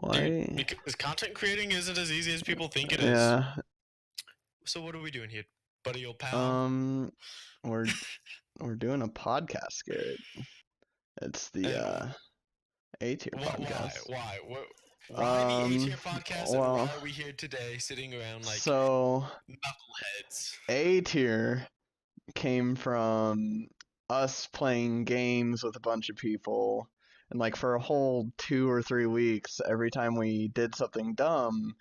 Dude, Why? because content creating isn't as easy as people think it is. Yeah. So what are we doing here, buddy old pal? We're we're doing a podcast, Garrett. It's the And A tier what? podcast. Why the A tier podcast, and why Well, are we here today, sitting around like so knuckleheads? A tier came from us playing games with a bunch of people, and like for a whole 2 or 3 weeks, every time we did something dumb,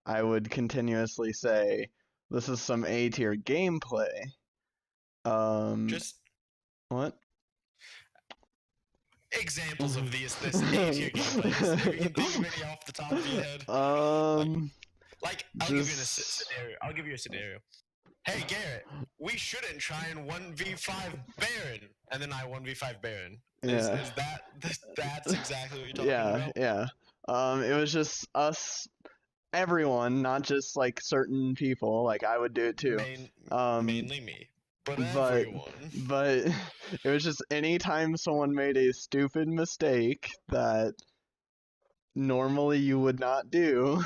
I would continuously say, "This is some A tier gameplay." Um, Just what? examples of this A tier gameplays. If you can think of any off the top of your head, like, um, I'll give you a just scenario. I'll give you a scenario. Hey Garrett, we shouldn't try and 1v5 Baron, and then I 1v5 Baron. yeah, That's exactly what you're talking yeah, about? yeah. It was just us, everyone, not just like certain people. Like I would do it too. Um, Mainly me, but but everyone. but it was just anytime someone made a stupid mistake that normally you would not do,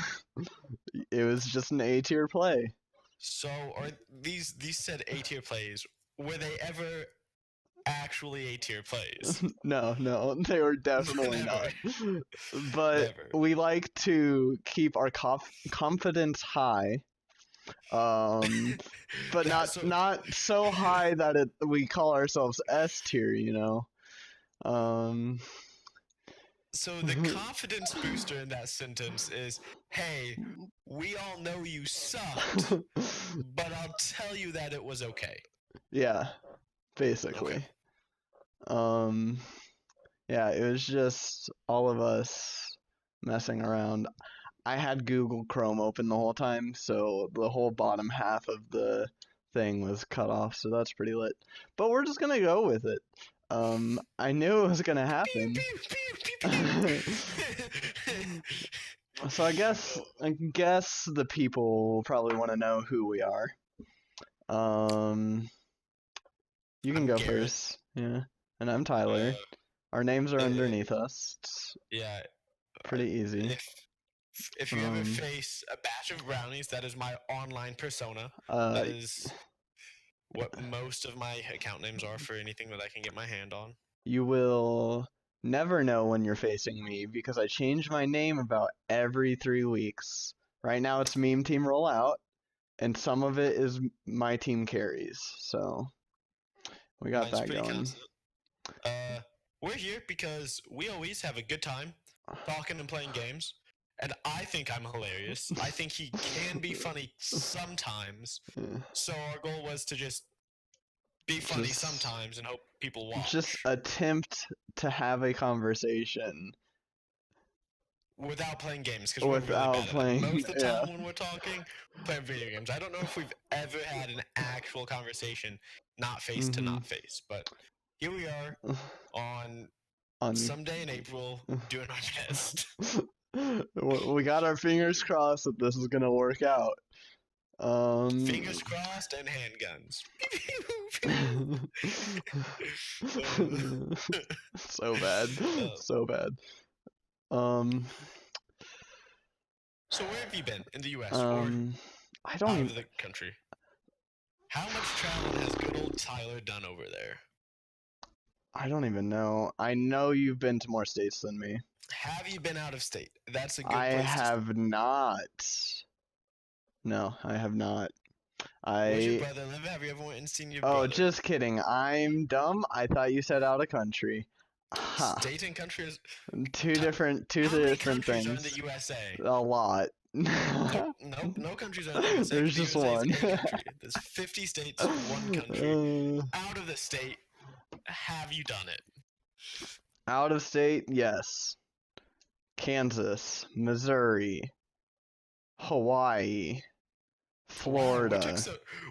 it was just an A tier play. So are these said A tier plays? Were they ever actually A tier plays? No, no, they were definitely Never, not. But never. we like to keep our confidence high, but That not so not so high that we call ourselves S tier, you know. Um, so the confidence booster in that sentence is, hey, we all know you sucked, but I'll tell you that it was okay. yeah, Okay. basically. Um, yeah, it was just all of us messing around. I had Google Chrome open the whole time, so the whole bottom half of the thing was cut off, so that's pretty lit. But we're just gonna go with it. I knew it was gonna happen. So I guess the people will probably want to know who we are. Um, you can I'm go Garrett. first. Yeah. And I'm Tyler. Uh, Our names are uh, underneath us. It's yeah. pretty easy. If you ever Um, face a batch of brownies, that is my online persona. uh, That is what most of my account names are for anything that I can get my hand on. you will never know when you're facing me because I change my name about every 3 weeks. Right now it's Meme Team Rollout, and some of it is my team carries. So we got Mine's that pretty going. constant. We're here because we always have a good time talking and playing games. And I think I'm hilarious. I think he can be funny sometimes. So our goal was to just be funny Just sometimes and hope people just watch attempt to have a conversation without playing games because we're really without bad at it. playing. Most of the Yeah. time when we're talking, playing video games. I don't know if we've ever had an actual conversation, not face to Mhm. not face, but here we are on On someday in April doing our best. we got our fingers crossed that this is gonna work out. Fingers crossed and handguns. So bad, Uh, so bad. Um, so where have you been in the U.S. or um, I don't out even. of the country? How much traveling has good old Tyler done over there? I don't even know. I know you've been to more states than me. Have you been out of state? That's a I good place to start. have not. No, I have not. Where's your I. brother live? Have you ever went and seen your Oh, brother? just kidding. I'm dumb. I thought you said out of country. Ha. State and country is. Two different, two How many different countries are in the things. USA? A lot. Nope, nope, no countries are in the USA There's because the just USA is one. a country. There's 50 states, one country. Out of the state, have you done it? Out of state, yes. Kansas, Missouri, Hawaii, Wow, Florida,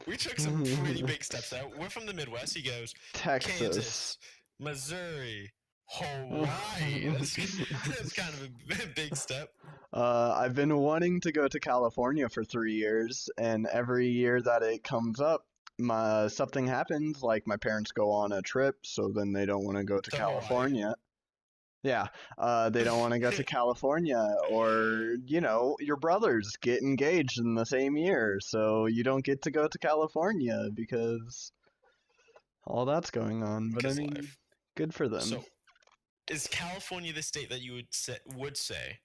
we took some pretty big steps there. We're from the Midwest. He goes Texas. Kansas, Missouri, Hawaii. That's kind of a big step. I've been wanting to go to California for 3 years, and every year that it comes up, something happens. Like my parents go on a trip, so then they don't want to go to To Hawaii. California. Yeah, they don't want to go to California, or your brothers get engaged in the same year, so you don't get to go to California because all that's going on. But I Because mean, life. good for them. So, is California the state that you would say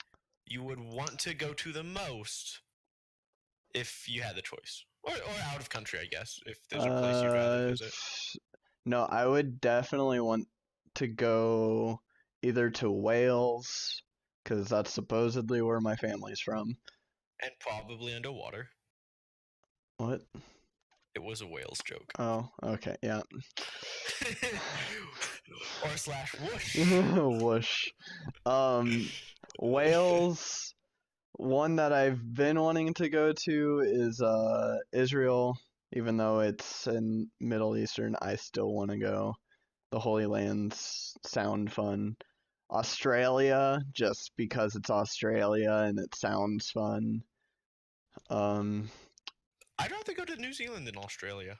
you would want to go to the most if you had the choice, or out of country, I guess, if there's a place you'd rather visit? No, I would definitely want to go either to Wales, because that's supposedly where my family's from. And probably underwater. What? It was a whales joke. Oh, okay, yeah. Or slash whoosh. Whoosh. Um, Wales. One that I've been wanting to go to is Israel. Even though it's in Middle Eastern, I still want to go. The Holy Lands sound fun. Australia, just because it's Australia and it sounds fun. Um, I'd rather go to New Zealand than Australia.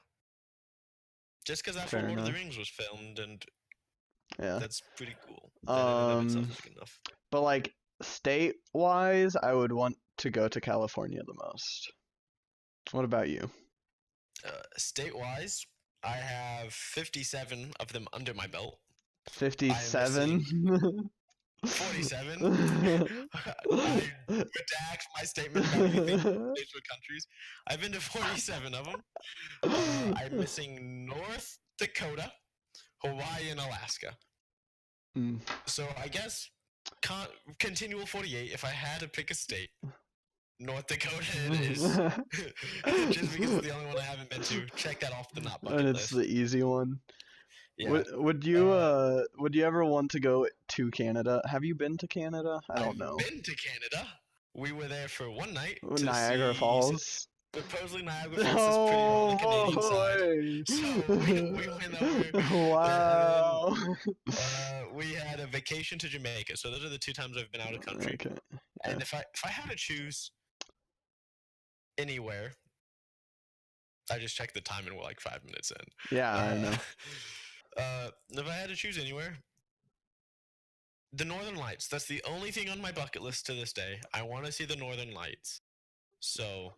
Just because that's where Fair Lord of the enough. Rings was filmed, and Yeah. that's pretty cool. That in and of itself Um, is good enough. but like state wise, I would want to go to California the most. What about you? State-wise, I have 57 of them under my belt. I am 57? missing 47. I redact my statement about you think states were countries. I've been to 47 of them. I'm missing North Dakota, Hawaii, and Alaska. Mm. So I guess continual 48. If I had to pick a state, North Dakota it is. Just because it's the only one I haven't been to. Check that off the not And bucket it's the list. easy one. Yeah. Would you ever want to go to Canada? Have you been to Canada? I don't I've know. been to Canada. We were there for one night to Niagara see. Falls. Supposedly Niagara Falls is pretty on the Oh Canadian side. boy! So we went over there, and then Wow. we had a vacation to Jamaica. So those are the two times I've been out of country. Okay. And if I had to choose anywhere, I just checked the time and we're like 5 minutes in. Yeah, I know. If I had to choose anywhere, the Northern Lights. That's the only thing on my bucket list to this day. I want to see the Northern Lights. So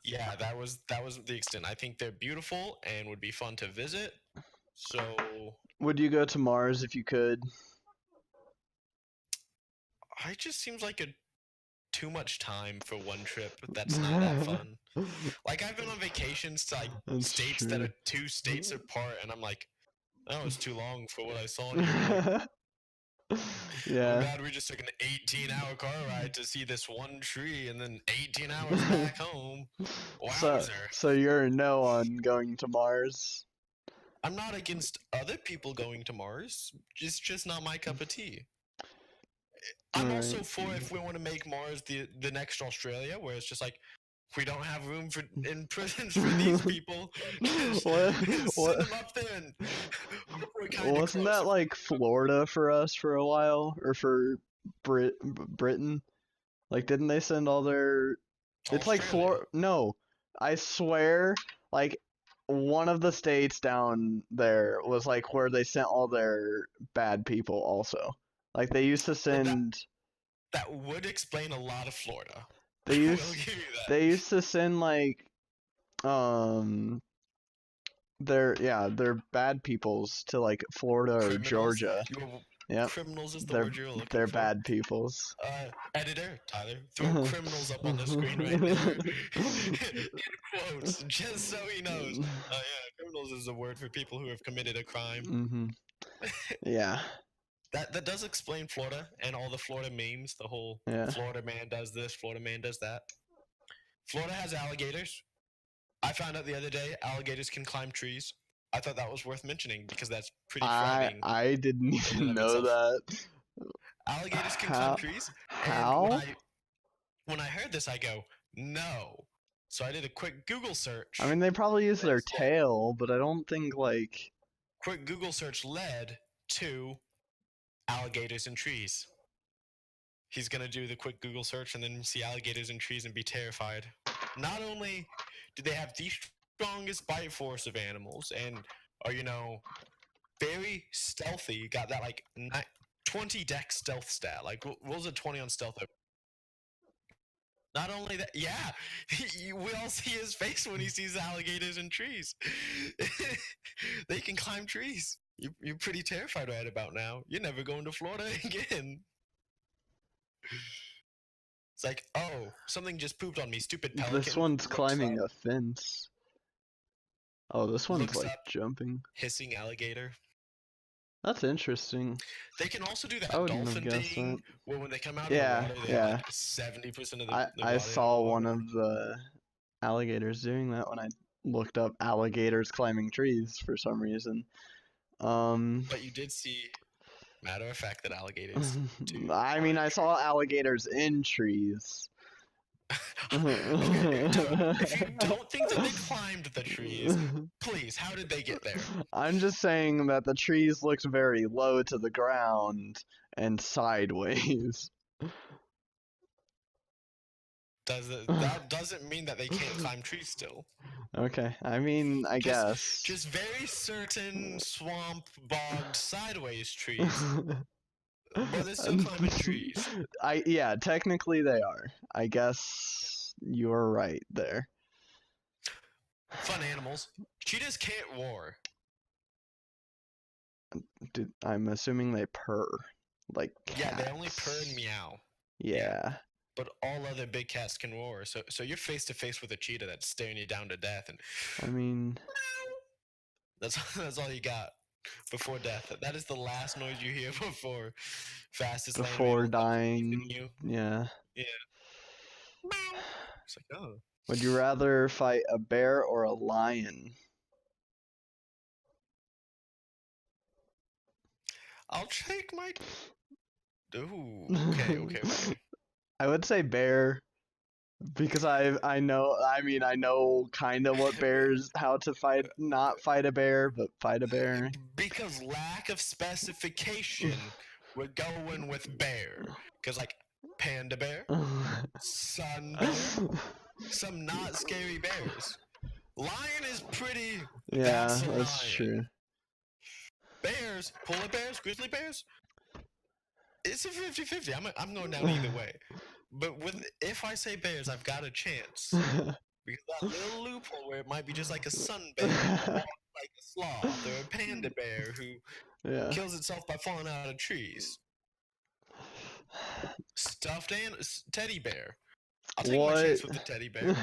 yeah, that was the extent. I think they're beautiful and would be fun to visit. So Would you go to Mars if you could? it just seems like too much time for one trip. That's not that fun. Like I've been on vacations to like That's states that true. are 2 states apart, and I'm like, oh, it's too long for what I saw here. Like, I'm Yeah. glad we just took an 18-hour car ride to see this one tree, and then 18 hours back home. Wowzer. So you're a no on going to Mars? I'm not against other people going to Mars. It's just not my cup of tea. I'm also Alright. for if we want to make Mars the next Australia, where it's just like we don't have room in prisons for these people. Just What? send them up there and hope we're kind of Wasn't close. that like Florida for us for a while, or for Britain? Like, didn't they send all their? It's like Australia. No, I swear, like one of the states down there was like where they sent all their bad people. Also, like they used to Well, send. that would explain a lot of Florida. They I will used give you that. they used to send like um their bad peoples to like Florida or Criminals. Georgia. Yep, Criminals is the word you're looking they're for. bad peoples. Editor, Tyler, throw criminals up on the screen right now. In quotes, just so he knows. Yeah, criminals is a word for people who have committed a crime. Mm-hmm. Yeah. That does explain Florida and all the Florida memes. The whole Yeah. Florida man does this, Florida man does that. Florida has alligators. I found out the other day alligators can climb trees. I thought that was worth mentioning because that's pretty frightening. I didn't in even and of know itself. that. Alligators can climb trees, How? and when I heard this, I go, no. So I did a quick Google search. I mean, they probably use their tail, but I don't think like. Quick Google search led to alligators in trees. He's gonna do the quick Google search and then see alligators in trees and be terrified. Not only do they have the strongest bite force of animals and are very stealthy. Got that like 20 deck stealth stat. Like, what was a 20 on stealth? Not only that, yeah, we all see his face when he sees alligators in trees. They can climb trees. You're pretty terrified right about now. You're never going to Florida again. It's like, oh, something just pooped on me. Stupid pelican. This one's Looks climbing up, a fence. Oh, this one's looks like up, jumping. hissing alligator. That's interesting. They can also do I that wouldn't have dolphin guessed thing that. where when they come out Yeah, of the water, they yeah. have like 70% of the I body saw one underwater. of the alligators doing that when I looked up alligators climbing trees for some reason. But you did see, matter of fact, that alligators do. I mean, I saw alligators in trees. Okay, if you don't think that they climbed the trees, please, how did they get there? I'm just saying that the trees looked very low to the ground and sideways. That doesn't mean that they can't climb trees still. Okay, I mean, I guess. Just very certain swamp, bogged, sideways trees. But they're still climbing trees. Yeah, technically they are. I guess you're right there. Fun animals. Cheetahs can't roar. I'm assuming they purr, like cats. Yeah, they only purr and meow. Yeah. But all other big cats can roar. So you're face to face with a cheetah that's staring you down to death, and I mean, that's all you got before death. That is the last noise you hear before fastest land before mammal dying. you. Yeah. Yeah. It's like, oh. Would you rather fight a bear or a lion? I'll take my. Ooh. Okay. I would say bear because I know kind of what bears how to fight not fight a bear but fight a bear. Because lack of specification, we're going with bear. Because like panda bear, sun bear, some not scary bears. Lion is pretty. Yeah, that's that's true. Bears, polar bears, grizzly bears. It's a 50-50. I'm going down either way. But if I say bears, I've got a chance. Because that little loophole where it might be just like a sun bear, like a sloth, or a panda bear who kills itself by falling out of trees. Stuffed teddy bear. I'll take my chance with the teddy bear.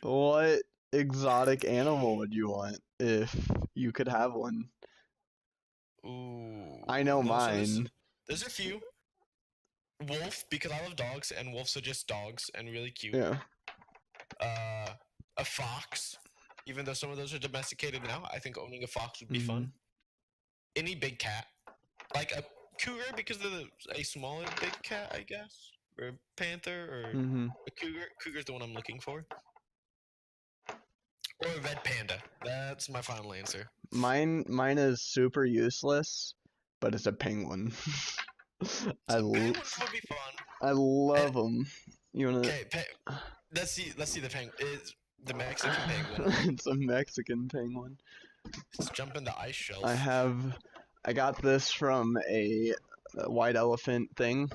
What exotic animal would you want if you could have one? Ooh. I know mine. There's a few. Wolf, because I love dogs, and wolves are just dogs and really cute. Yeah. A fox, even though some of those are domesticated now, I think owning a fox would be fun. Any big cat, like a cougar, because they're a smaller big cat, I guess, or a panther, or a cougar. Cougar's the one I'm looking for. Or a red panda. That's my final answer. Mine is super useless, but it's a penguin. Penguins would be fun. I love them. You wanna? Okay, let's see the penguin. It's the Mexican penguin. It's a Mexican penguin. It's jumping the ice shelf. I got this from a white elephant thing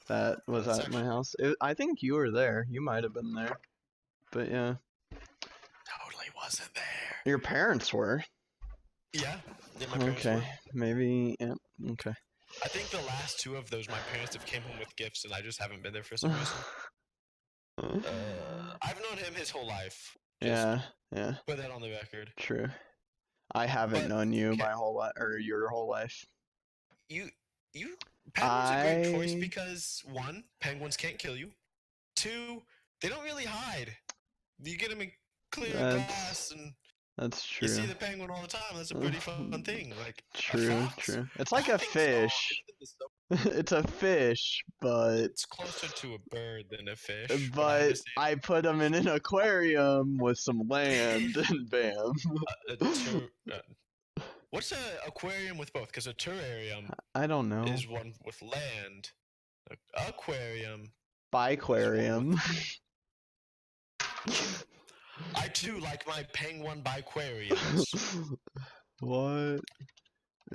that was at my house. I think you were there. You might have been there. But yeah. Totally wasn't there. Your parents were. Yeah. My parents were. Were. Maybe. Yeah. Okay. I think the last two of those, my parents have came home with gifts, and I just haven't been there for some reason. I've known him his whole life. Yeah. Put that on the record. True. I haven't known you my whole life, or your whole life. Penguins are a great choice because 1, penguins can't kill you. 2, they don't really hide. You get them in clear glass, and that's true. You see the penguin all the time. That's a pretty fun thing. Like true. It's like a fish. It's a fish, but it's closer to a bird than a fish. But I put them in an aquarium with some land, and bam. What's an aquarium with both? Because a terrarium, I don't know, is one with land. Aquarium. Biquarium. I too like my penguin biquariums. What?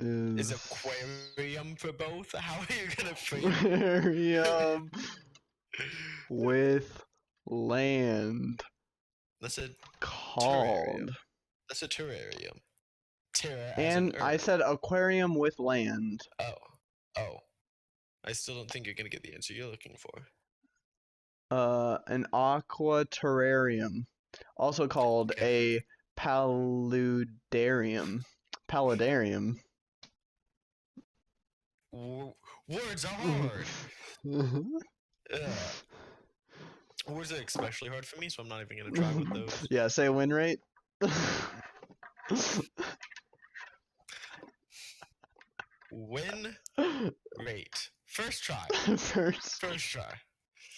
Is is aquarium for both? How are you gonna frame aquarium with land That's a called. terrarium. That's a terrarium. Terra as in And I earth. said aquarium with land. Oh. Oh. I still don't think you're gonna get the answer you're looking for. An aqua terrarium, also called Okay. a paludarium. Paludarium. Words are hard. Ugh. Words are especially hard for me, so I'm not even gonna try with those. Yeah, say win rate. Win rate. First try. First. First try.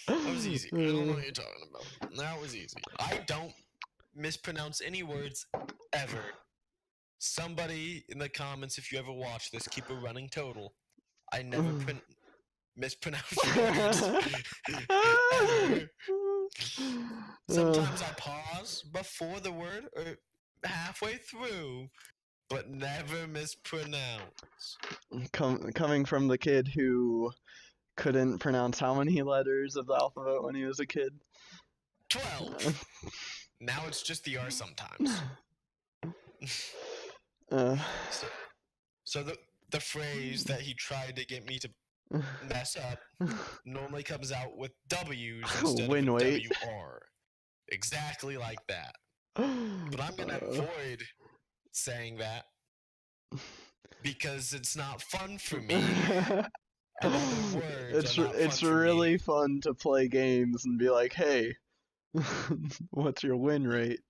That was easy. I don't know what you're talking about. That was easy. I don't mispronounce any words ever. Somebody in the comments, if you ever watch this, keep a running total. I never mispronounce words ever. Sometimes I pause before the word or halfway through, but never mispronounce. Coming from the kid who couldn't pronounce how many letters of the alphabet when he was a kid? 12. Now it's just the R sometimes. So the phrase that he tried to get me to mess up normally comes out with W's instead Win of a weight. WR. Exactly like that. But I'm gonna avoid saying that because it's not fun for me. And other words are not it's fun for really me. fun to play games and be like, hey, what's your win rate?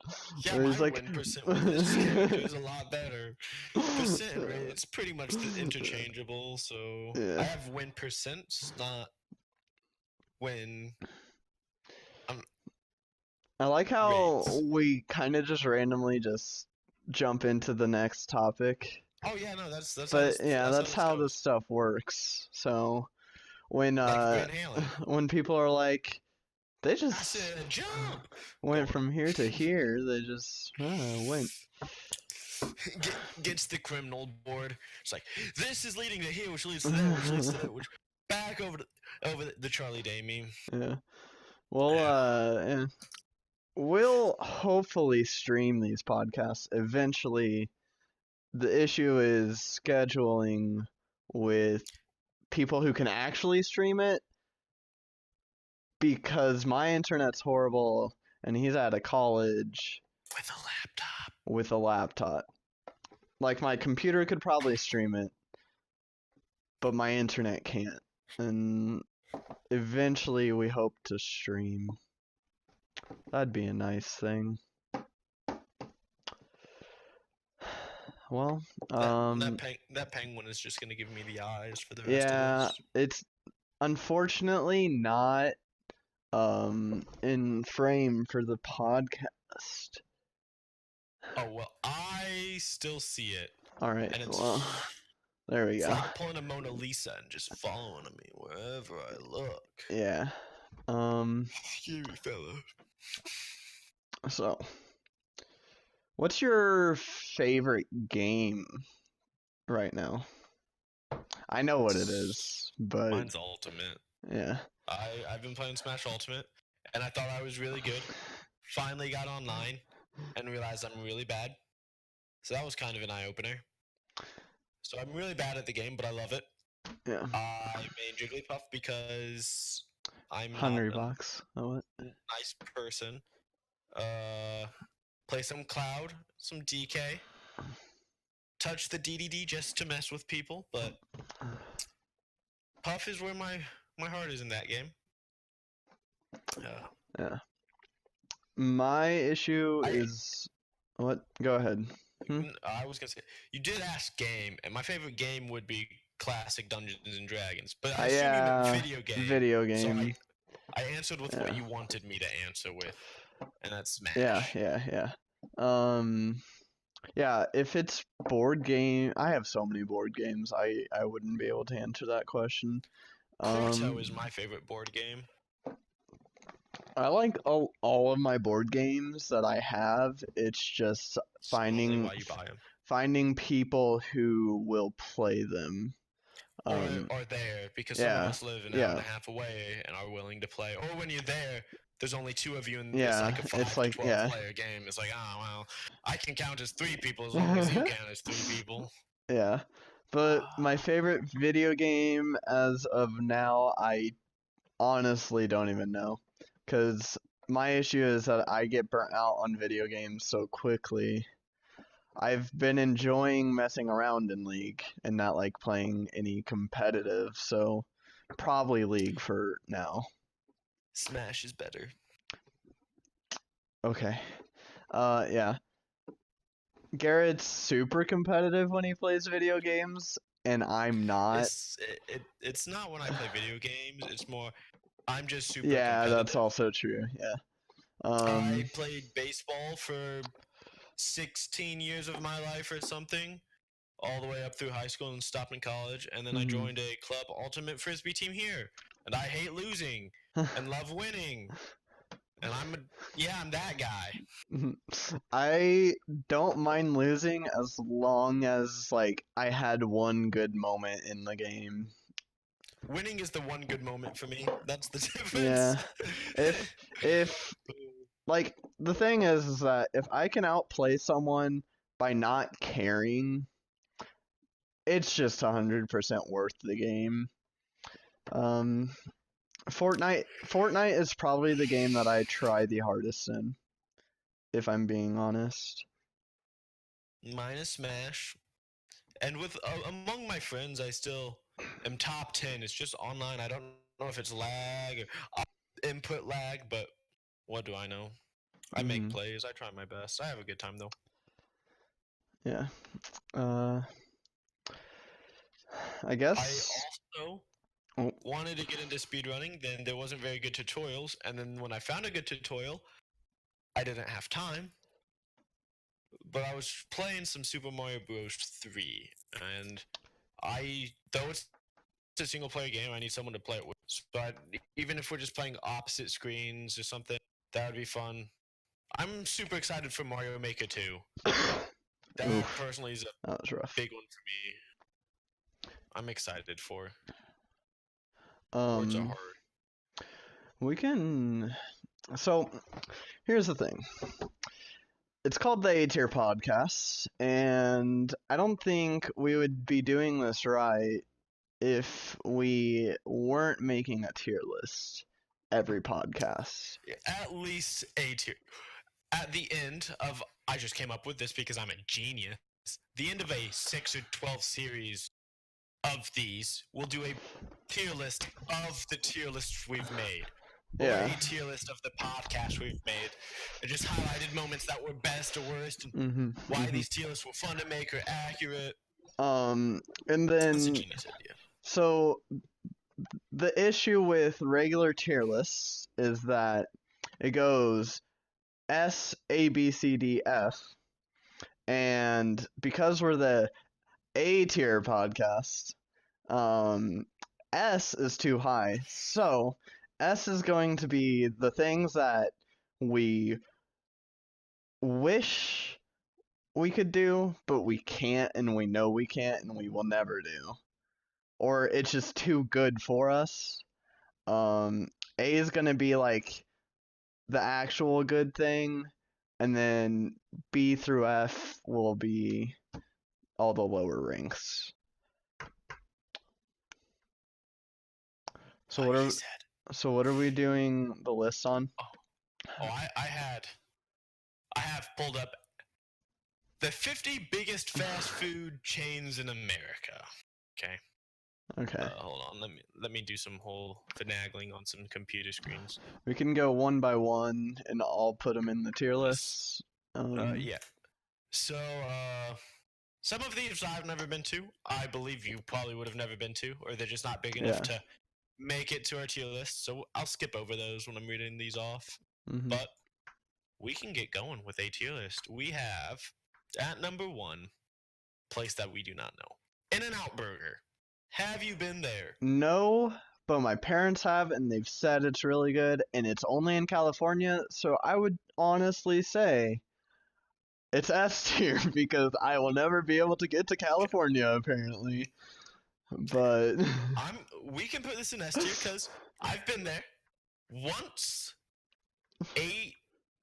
Yeah, Or my he's like, win percent with this character is a lot better. Percent rate, it's pretty much interchangeable, so I Yeah. have win percents, not win I like how rates. we kind of just randomly just jump into the next topic. Oh yeah, no, that's But yeah, how that's this how this goes. stuff works. So when Like Van Halen. when people are like, they I just said jump. went Go from here to here, they just went. Gets the criminal board. It's like this is leading to here, which leads to there, which leads to there, which back over the Charlie Day meme. Yeah. Well, Yeah. we'll hopefully stream these podcasts eventually. The issue is scheduling with people who can actually stream it because my internet's horrible and he's out of college With a laptop. with a laptop. Like my computer could probably stream it, but my internet can't. And eventually we hope to stream. That'd be a nice thing. Well, That penguin is just gonna give me the eyes for the rest of yeah, this. it's unfortunately not in frame for the podcast. Oh well, I still see it. All right, And well, there we it's go. like pulling a Mona Lisa and just following me wherever I look. Yeah. Scary fella. So, what's your favorite game right now? I know what it is, but Mine's Ultimate. yeah. I've been playing Smash Ultimate, and I thought I was really good. Finally got online, and realized I'm really bad. So that was kind of an eye opener. So I'm really bad at the game, but I love it. Yeah. I made Jigglypuff because I'm Hungry not Box. Oh, what? a nice person. Play some Cloud, some DK. Touch the DDD just to mess with people, but Puff is where my heart is in that game. Yeah. My issue is what? Go ahead. I was gonna say you did ask game, and my favorite game would be classic Dungeons and Dragons. But I assume you meant video game. Video game. So I answered with what you wanted me to answer with, and that's Smash. Yeah. Yeah, if it's board game, I have so many board games. I wouldn't be able to answer that question. Corto is my favorite board game. I like all of my board games that I have. It's just Slowly while you buy them. finding people who will play them. Or there because some of Yeah, us live an hour and yeah, a half away and are willing to play. Or when you're there, there's only 2 of you and it's yeah. like a It's 5 to like 12 yeah. player game. It's like, oh well, I can count as 3 people as long as you count as 3 people. Yeah. But my favorite video game as of now, I honestly don't even know. Because my issue is that I get burnt out on video games so quickly. I've been enjoying messing around in League and not like playing any competitive, so probably League for now. Smash is better. Okay. Yeah. Garrett's super competitive when he plays video games, and I'm not. It's not when I play video games. It's more I'm just super Yeah, that's competitive. also true. Yeah. I played baseball for 16 years of my life or something, all the way up through high school and stopped in college, and then I Mhm. joined a club ultimate frisbee team here, and I hate losing and love winning, and I'm that guy. I don't mind losing as long as like I had one good moment in the game. Winning is the one good moment for me. That's the difference. Yeah. If like the thing is that if I can outplay someone by not caring, it's just 100% worth the game. Um Fortnite is probably the game that I try the hardest in, if I'm being honest. Minus Smash, and with among my friends, I still am top 10. It's just online. I don't know if it's lag or input lag, but what do I know? I make Mhm. plays. I try my best. I have a good time though. Yeah. Uh I I guess also oh, wanted to get into speedrunning, then there wasn't very good tutorials, and then when I found a good tutorial, I didn't have time, but I was playing some Super Mario Bros. 3, and though it's a single player game, I need someone to play it with. But even if we're just playing opposite screens or something, that would be fun. I'm super excited for Mario Maker 2. That oof, personally is a that was rough. big one for me. I'm excited for. Words are Um hard. we can so here's the thing. It's called the A Tier Podcast, and I don't think we would be doing this right if we weren't making a tier list every podcast. At least A tier. At the end of, I just came up with this because I'm a genius. The end of a 6 or 12 series of these, we'll do a tier list of the tier lists we've made, or Yeah. a tier list of the podcast we've made, and just highlighted moments that were best or worst, and Mhm. why Mhm. these tier lists were fun to make or accurate. And That's a then genius idea. so the issue with regular tier lists is that it goes S A B C D F, and because we're the A tier podcast, um, S is too high. So S is going to be the things that we wish we could do, but we can't, and we know we can't, and we will never do. Or it's just too good for us. A is gonna be like the actual good thing, and then B through F will be all the lower ranks. So Like what he are said. what are we doing the list on? I have pulled up the 50 biggest fast food chains in America. Okay. Okay. Hold on. Let me do some whole finagling on some computer screens. We can go one by one, and I'll put them in the tier Let's. lists. Yeah. So, some of these I've never been to. I believe you probably would have never been to, or they're just not big enough Yeah. to make it to our tier list. So I'll skip over those when I'm reading these off. Hmm. But we can get going with a tier list. We have at number 1, place that we do not know, In-N-Out Burger. Have you been there? No, but my parents have, and they've said it's really good, and it's only in California, so I would honestly say It's S tier because I will never be able to get to California apparently. But We can put this in S tier because I've been there once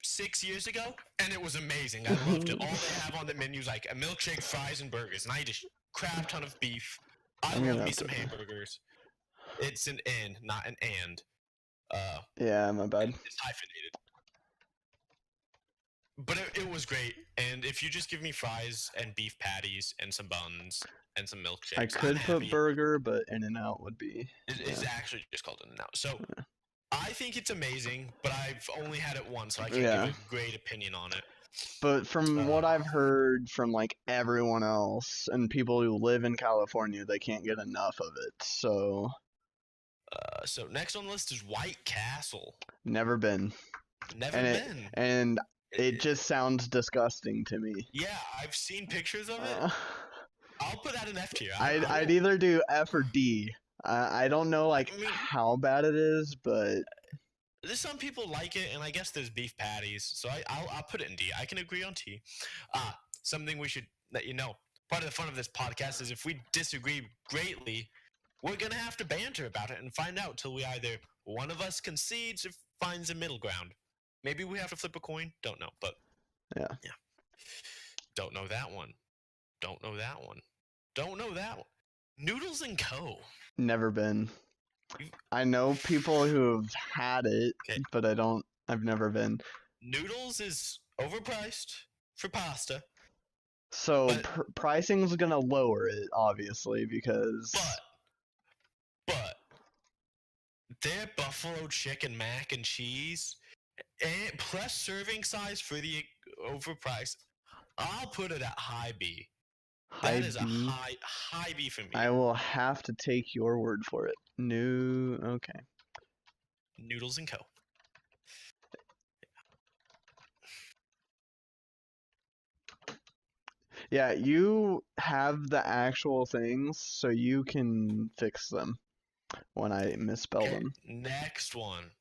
6 years ago, and it was amazing. I loved it. All they have on the menu is like a milkshake, fries, and burgers, and I eat a crap ton of beef. I I'm love gonna me have some to. hamburgers. It's an N, not an and. Yeah, my bad. It's hyphenated. But it was great. And if you just give me fries and beef patties and some buns and some milkshakes, I I'm could put happy. burger, but In-N-Out would be. It's Yeah. actually just called In-N-Out. So I think it's amazing, but I've only had it once, so I can't Yeah. give a great opinion on it. But from what I've heard from like everyone else and people who live in California, they can't get enough of it. So So next on the list is White Castle. never been. Never And been. it just sounds disgusting to me. Yeah, I've seen pictures of it. I'll put that in F tier. I'd either do F or D. I don't know like how bad it is, but there's some people like it, and I guess there's beef patties, so I'll put it in D. I can agree on T. Something we should let you know. Part of the fun of this podcast is if we disagree greatly, we're gonna have to banter about it and find out till we either one of us concedes or finds a middle ground. Maybe we have to flip a coin. Don't know, but yeah. Don't know that one. Don't know that one. Don't know that one. Noodles and Co. Never been. I know people who have had it, but I've never been. Noodles is overpriced for pasta. So pricing's gonna lower it, obviously, because. But their buffalo chicken mac and cheese, and plus serving size for the overpriced, I'll put it at high B. That is a high B for me. I will have to take your word for it. Okay. Noodles and Co. Yeah, you have the actual things, so you can fix them when I misspell them. Next one.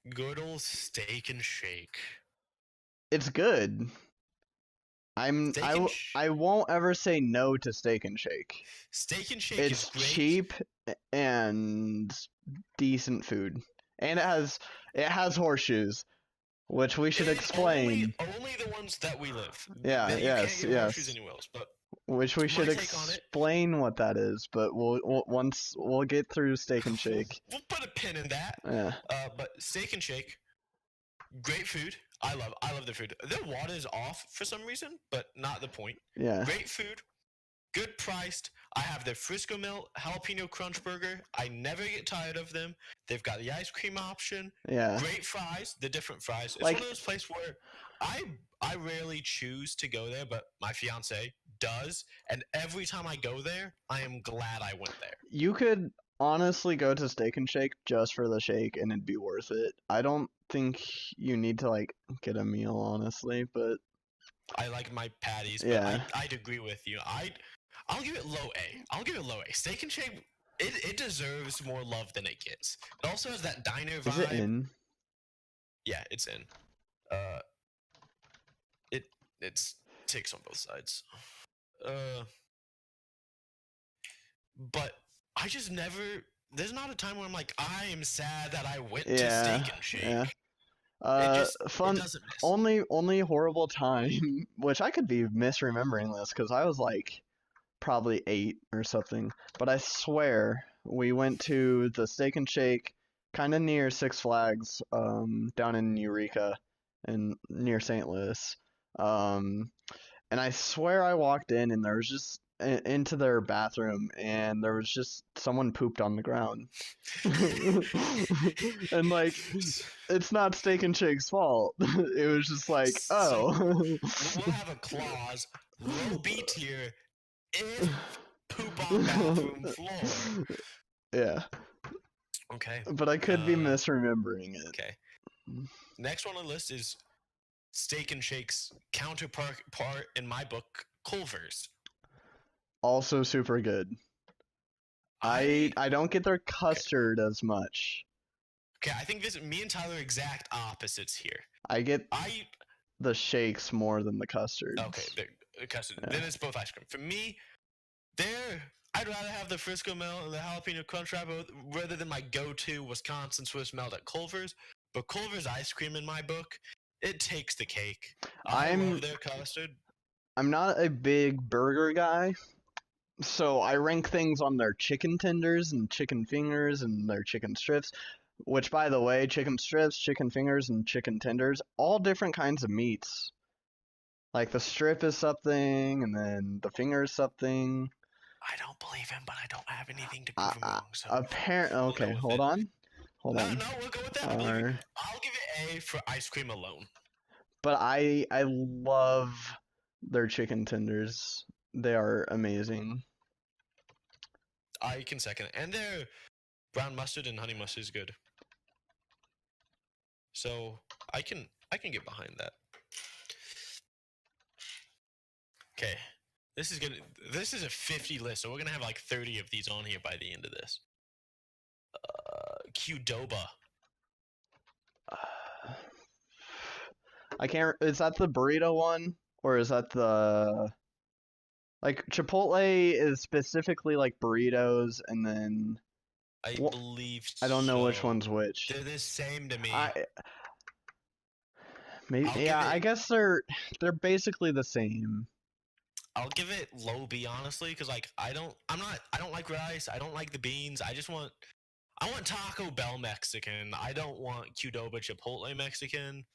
Good old Steak and Shake. It's good. I won't ever say no to Steak and Shake. Steak and Shake is great. It's cheap and decent food. And it has horseshoes, which we should explain. Only the ones that we live. Yeah, you can't get horseshoes anywhere else, but which we should explain what that is, but once we'll get through Steak and Shake. We'll put a pin in that. Yeah. But Steak and Shake, great food. I love the food. Their water is off for some reason, but not the point. Yeah. Great food, good priced. I have their Frisco Mill Jalapeno Crunch Burger. I never get tired of them. They've got the ice cream option. Yeah. Great fries. The different fries. It's one of those places where I rarely choose to go there, but my fiance does, and every time I go there, I am glad I went there. You could honestly go to Steak and Shake just for the shake, and it'd be worth it. I don't think you need to like get a meal, honestly, but I like my patties. But I'd agree with you. I'll give it low A. I'll give it low A. Steak and Shake, it deserves more love than it gets. It also has that diner vibe. Is it in? Yeah, it's in. It's ticks on both sides. But I just never. There's not a time where I'm like, I am sad that I went to Steak and Shake. Yeah. Fun. It doesn't miss. Only horrible time, which I could be misremembering this because I was like probably 8 or something. But I swear we went to the Steak and Shake, kind of near Six Flags, down in Eureka, and near St. Louis. And I swear I walked in and there was just into their bathroom and there was just someone pooped on the ground. And like it's not Steak and Shake's fault. It was just like, oh. So, we'll have a clause, low B tier if poop on bathroom floor. Yeah. Okay. But I could be misremembering it. Okay. Next one on the list is Steak and Shake's counterpart in my book, Culver's. Also super good. I don't get their custard as much. Okay, I think me and Tyler are exact opposites here. I the shakes more than the custards. Okay, custard. Yeah. Then it's both ice cream. For me, I'd rather have the Frisco melt and the jalapeno crunch wrap rather than my go-to Wisconsin Swiss melt at Culver's. But Culver's ice cream, in my book, it takes the cake. I love their custard. I'm not a big burger guy, so I rank things on their chicken tenders and chicken fingers and their chicken strips. Which, by the way, chicken strips, chicken fingers, and chicken tenders, all different kinds of meats. Like the strip is something, and then the finger is something. I don't believe him, but I don't have anything to prove him wrong. So Okay, with hold it. on. Hold No, on. we'll go with that. I believe you. I'll give it A for ice cream alone. But I love their chicken tenders. They are amazing. I can second it. And their brown mustard and honey mustard is good. So I can get behind that. Okay. This is a 50 list, so we're gonna have like 30 of these on here by the end of this. Qdoba. I can't. Is that the burrito one, or is that the like Chipotle is specifically like burritos, and then I believe I don't know which so. one's which. They're the same to me. I guess they're basically the same. I'll give it low B, honestly, because like I don't like rice. I don't like the beans. I want Taco Bell Mexican. I don't want Qdoba Chipotle Mexican.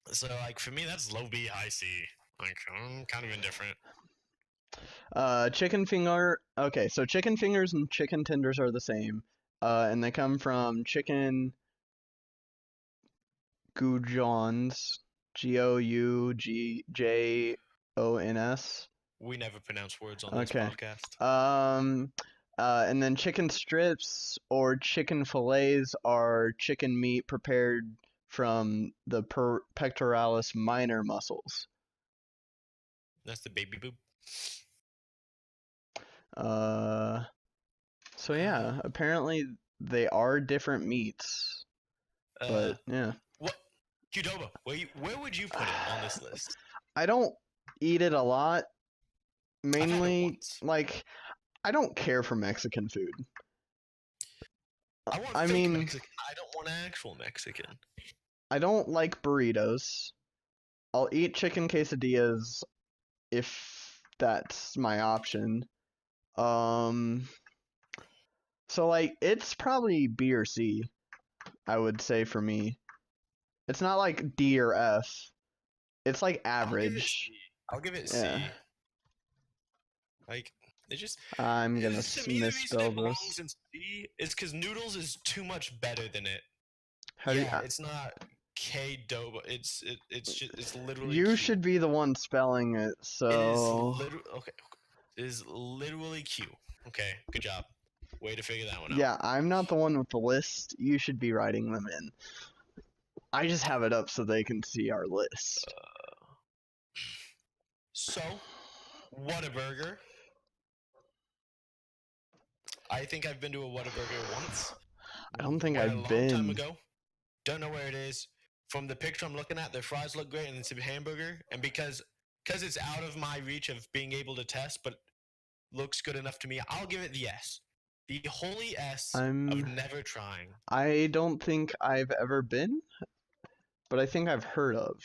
So like for me, that's low B, high C. Like I'm kind of indifferent. Chicken finger. Okay, so chicken fingers and chicken tenders are the same, and they come from chicken goujons, Goujons. We never pronounce words on this Okay. podcast. And then chicken strips or chicken fillets are chicken meat prepared from the pectoralis minor muscles. That's the baby boob. So yeah, apparently they are different meats. But yeah. What Qdoba? Where would you put it on this list? I don't eat it a lot. Mainly, like, I don't care for Mexican food. I want fake Mexican. I don't want actual Mexican. I don't like burritos. I'll eat chicken quesadillas if that's my option. So like it's probably B or C, I would say for me. It's not like D or F. It's like average. I'll give it C. Yeah. Like it just I'm gonna misspell this. In C is because noodles is too much better than it. It's not Qdoba. It's literally. You should be the one spelling it. So It is literally Q. Okay, good job. Way to figure that one out. Yeah, I'm not the one with the list. You should be writing them in. I just have it up so they can see our list. So, Whataburger. I think I've been to a Whataburger once. I don't think I've been. A long time ago. Don't know where it is. From the picture I'm looking at, their fries look great, and it's a hamburger. And because it's out of my reach of being able to test, but looks good enough to me, I'll give it the S. The holy S of never trying. I don't think I've ever been, but I think I've heard of.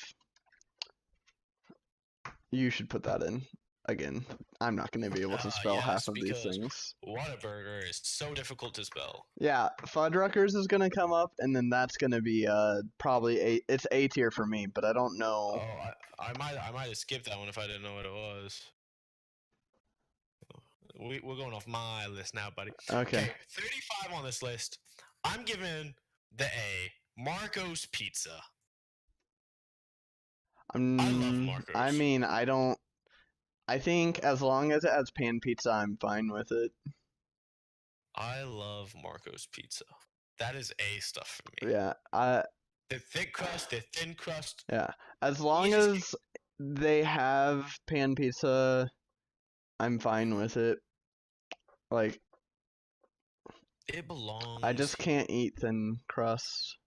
You should put that in. Again, I'm not going to be able to spell half of these things. Whataburger is so difficult to spell. Yeah, Fuddruckers is going to come up, and then that's going to be probably it's A tier for me, but I don't know. Oh, I might have skipped that one if I didn't know what it was. We're going off my list now, buddy. Okay. 35 on this list. I'm giving the A. Marco's Pizza. I love Marco's. I mean, I think as long as it has pan pizza, I'm fine with it. I love Marco's Pizza. That is A stuff for me. Yeah. The thick crust, the thin crust. Yeah. As long as they have pan pizza, I'm fine with it. Like, it belongs. I just can't eat thin crust.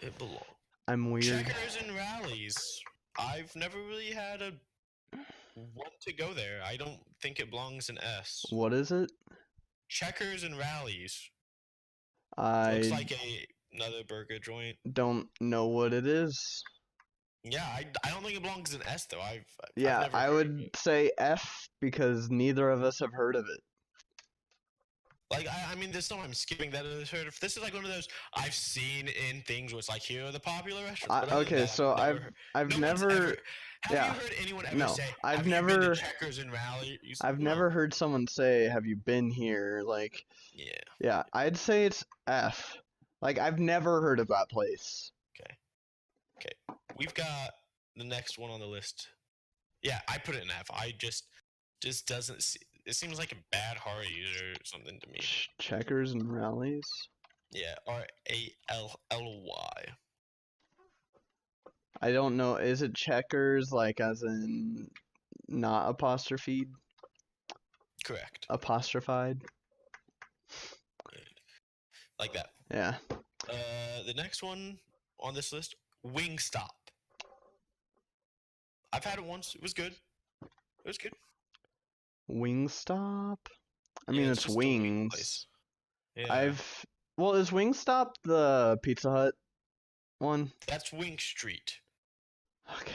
It belongs. I'm weird. Checkers and rallies. I've never really had a want to go there. I don't think it belongs in S. What is it? Checkers and rallies. Looks I like another burger joint. don't know what it is. Yeah, I don't think it belongs in S though. I've Yeah, never I heard of would it. say F because neither of us have heard of it. Like I mean, this is no I'm skipping that. This is like one of those I've seen in things where it's like here are the popular restaurants. But other than Okay, that, so I've no one's never. ever. Have Yeah, you heard anyone ever no, say? I've Have you been to never. Checkers and Rallies? I've No. never heard someone say, "Have you been here?" Like, Yeah. yeah, I'd say it's F. Like, I've never heard of that place. Okay. Okay. We've got the next one on the list. Yeah, I put it in F. I just doesn't. It seems like a bad Hardee's or something to me. Checkers and rallies. Yeah, RALLY. I don't know. Is it checkers, like as in not apostrophe? Correct. Apostrophied? Like that. Yeah. The next one on this list, Wingstop. I've had it once. It was good. It was good. Wingstop? I Yeah, mean, it's it's just a wing wings. place. Yeah. Well, is Wingstop the Pizza Hut one? That's Wing Street. Okay.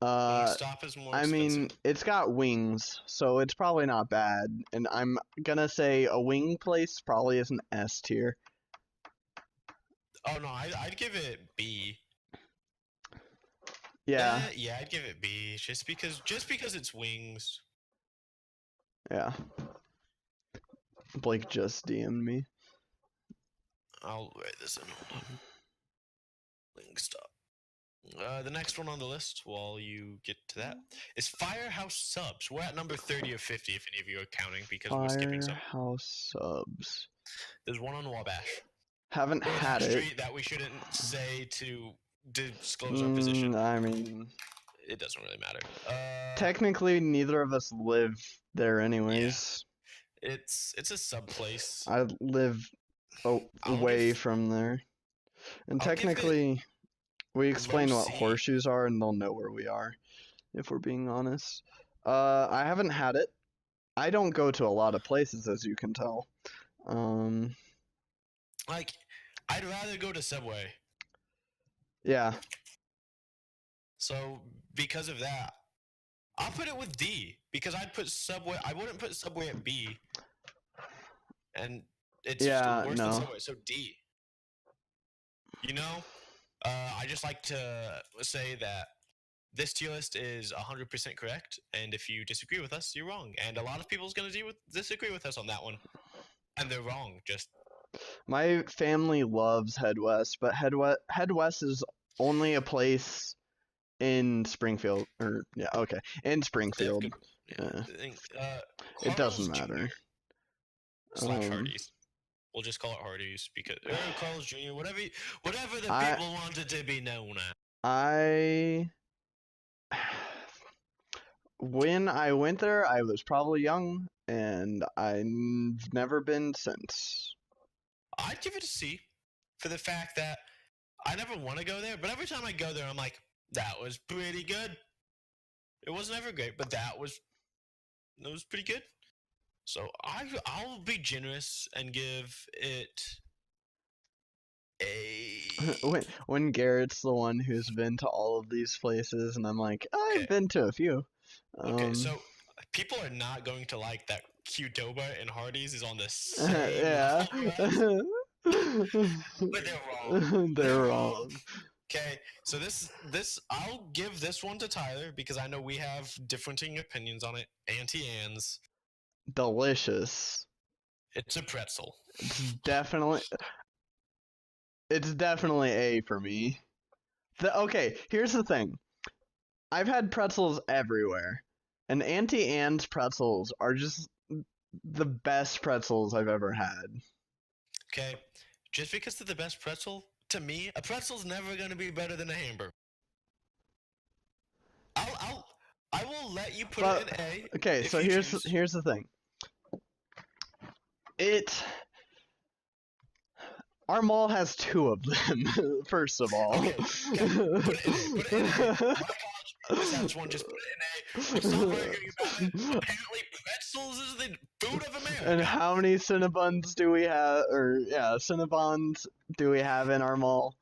Wingstop is more I expensive. mean, it's got wings, so it's probably not bad. And I'm gonna say a wing place probably is an S tier. Oh no, I'd give it B. Yeah. Yeah, I'd give it B just because it's wings. Yeah. Blake just DM'd me. I'll write this in. Hold on. Wingstop. The next one on the list, while you get to that, is Firehouse Subs. We're at number 30 or 50, if any of you are counting, because we're skipping some. Firehouse Subs. There's one on Wabash. Haven't Or had that it. street that we shouldn't say to disclose our position. I mean, It doesn't really matter. technically, neither of us live there, anyways. It's a sub place. I live away from there, and technically, we explain what horseshoes are, and they'll know where we are, if we're being honest. I haven't had it. I don't go to a lot of places, as you can tell. Like, I'd rather go to Subway. Yeah. So because of that, I'll put it with D because I'd put Subway. I wouldn't put Subway at B. And it's worse than Subway, so D. You know, I just like to say that this tier list is 100% correct, and if you disagree with us, you're wrong. And a lot of people's gonna disagree with us on that one, and they're wrong. Just my family loves Head West, but Head West is only a place in Springfield, in Springfield. It doesn't matter. / Hardee's. We'll just call it Hardee's because Carl's Jr. Whatever the people wanted to be known as. When I went there, I was probably young, and I've never been since. I'd give it a C for the fact that I never want to go there, but every time I go there, I'm like, that was pretty good. It wasn't ever great, but it was pretty good. So I'll be generous and give it a. When Garrett's the one who's been to all of these places, and I'm like, I've been to a few. Okay, so people are not going to like that Qdoba and Hardee's is on the same level. But they're wrong. They're wrong. Okay, so this I'll give this one to Tyler because I know we have differing opinions on it. Auntie Anne's. Delicious. It's a pretzel. It's definitely A for me. Okay, here's the thing. I've had pretzels everywhere, and Auntie Anne's pretzels are just the best pretzels I've ever had. Okay, just because they're the best pretzel, to me, a pretzel's never going to be better than a hamburger. I will let you put it in A. Okay, so here's the thing. Our mall has two of them, first of all. Okay, okay. Put it in A. Put it in A. My college campus has one. Just put it in A. And stop arguing about it. Apparently, pretzels is the food of And America. how many Cinnabons do we have? Or, yeah, Cinnabons do we have in our mall?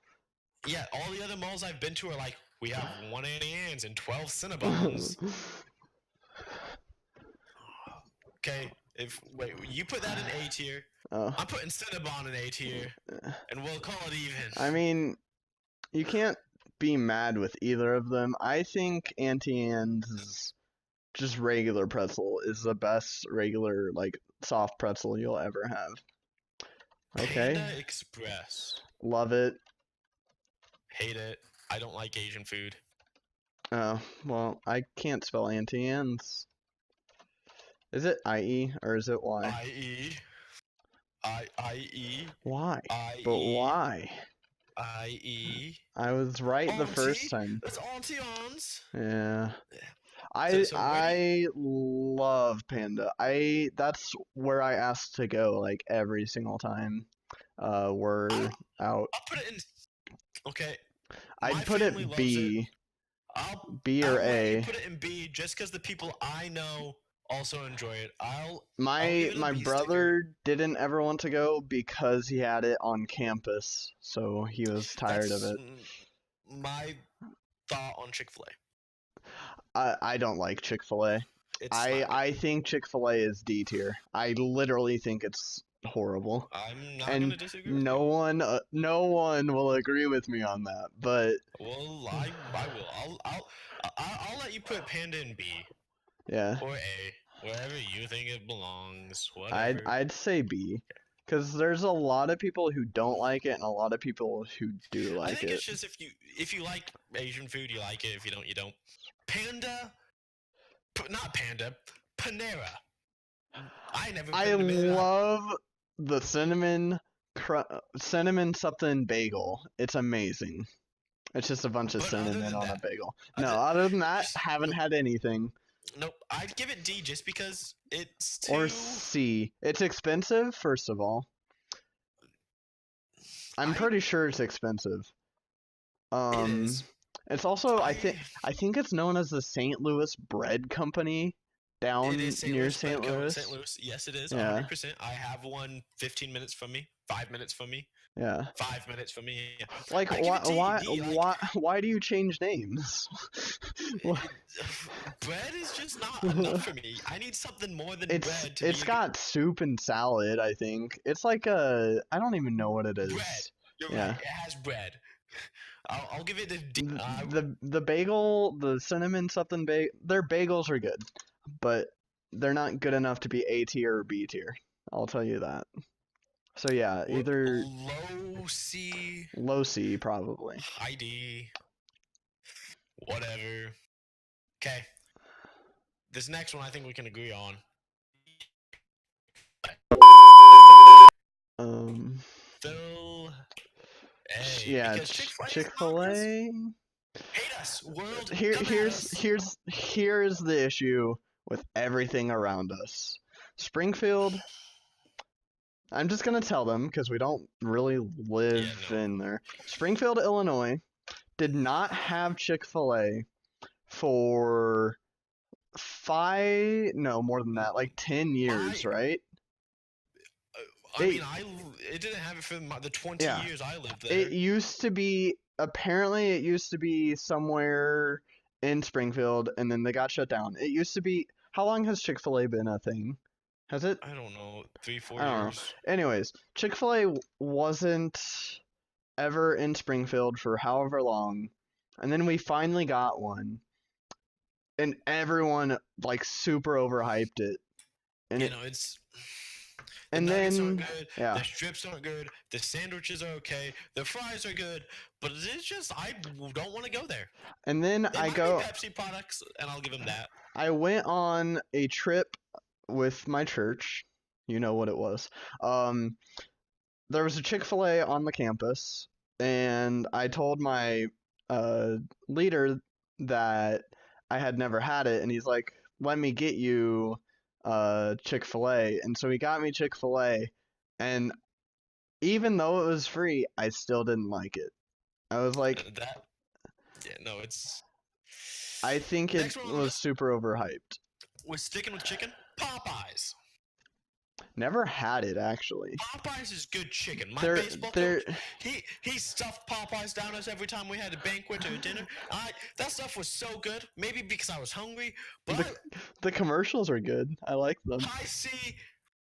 Yeah, all the other malls I've been to are like, we have 1 Annie Ann's and 12 Cinnabons. Okay, wait, you put that in A tier. Oh. I'm putting Cinnabon in A tier, and we'll call it even. I mean, you can't be mad with either of them. I think Auntie Anne's just regular pretzel is the best regular, like, soft pretzel you'll ever have. Okay. Panda Express. Love it. Hate it. I don't like Asian food. Oh, well, I can't spell Auntie Anne's. Is it IE or is it Y? I-E. I-E. Why? I-E. But why? I-E. I was right the first Auntie? time. That's Auntie Ons. Yeah. So I love Panda. That's where I ask to go like every single time we're out. I'll put it in. Okay. I'd My put family it loves B. I'll B or I'll let you A. put it in B just because the people I know also enjoy it. I'll give My it a B brother sticker. didn't ever want to go because he had it on campus, so he was tired of That's it. my thought on Chick-fil-A. I don't like Chick-fil-A. It's not good. I think Chick-fil-A is D tier. I literally think it's horrible. I'm not And gonna disagree with no you. no one will agree with me on that. But Well, I will. I'll let you put Panda in B yeah, or A, wherever you think it belongs. Whatever. I'd say B, because there's a lot of people who don't like it and a lot of people who do I like think it. it's just if you like Asian food, you like it. If you don't, you don't. Panda, not Panda, Panera. I never. I love the cinnamon something bagel. It's amazing. It's just a bunch of But other cinnamon than on a that, bagel. No, other than that, just- haven't nope. had anything. Nope, I'd give it D just because it's too. Or C. It's expensive, first of all. I'm pretty sure it's expensive. It is. It's also I think it's known as the St. Louis Bread Company down It is St. near Louis St. Bread Co. Louis. St. Louis. Yes, it is. Yeah. 100%. I have one 15 minutes from me. 5 minutes from me. Yeah. 5 minutes from me. Yeah. Like why do you change names? Bread is just not enough for me. I need something more than bread. It's got soup and salad. I think it's like I don't even know what it is. Bread. You're Yeah. right. It has bread. I'll give it a D. The bagel, the cinnamon something their bagels are good, but they're not good enough to be A tier or B tier. I'll tell you that. So yeah, either low C, low C probably. high D, whatever. Okay. This next one I think we can agree on. Phil A. Yeah, because Chick-fil-A. Hate us, world. Here's the issue with everything around us. Springfield. I'm just gonna tell them because we don't really live in there. Springfield, Illinois, did not have Chick-fil-A for more than that, like 10 years, right? It didn't have it for the 20 years I lived there. It used to be somewhere in Springfield, and then they got shut down. It used to be. How long has Chick-fil-A been a thing? Has it? I don't know, 3-4 I don't years. know. Anyways, Chick-fil-A wasn't ever in Springfield for however long, and then we finally got one, and everyone like super overhyped it. And it's. The nuggets aren't good. Yeah. The strips aren't good. The sandwiches are okay. The fries are good, but it's just I don't want to go there. And then they might be Pepsi products, and I'll give them that. I went on a trip with my church. You know what it was. There was a Chick-fil-A on the campus, and I told my leader that I had never had it, and he's like, "Let me get you Chick-fil-A." And so he got me Chick-fil-A, and even though it was free, I still didn't like it. I was like, That yeah, no, it's I think it next one on the was list. super overhyped. We're sticking with chicken. Popeyes. Never had it actually. Popeyes is good chicken. My They're baseball they're coach, he stuffed Popeyes down us every time we had a banquet or a dinner. That stuff was so good. Maybe because I was hungry, but the the commercials are good. I like them. high C,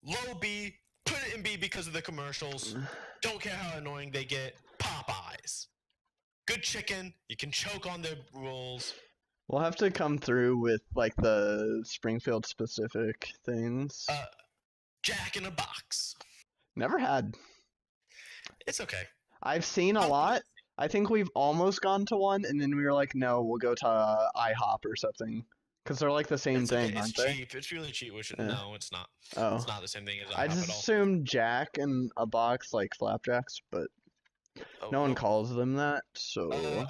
low B, put it in B because of the commercials. Don't care how annoying they get. Popeyes. Good chicken. You can choke on their rolls. We'll have to come through with like the Springfield specific things. Jack in a Box. Never had. It's okay. I've seen a lot. I think we've almost gone to one, and then we were like, no, we'll go to IHOP or something, because they're like the same It's thing, okay. It's aren't they? cheap. It's really cheap. Which Yeah. no, it's not. Oh, It's not the same thing as I IHOP just at all. assumed Jack in a box like flapjacks, but Oh, no one nope. calls them that, so I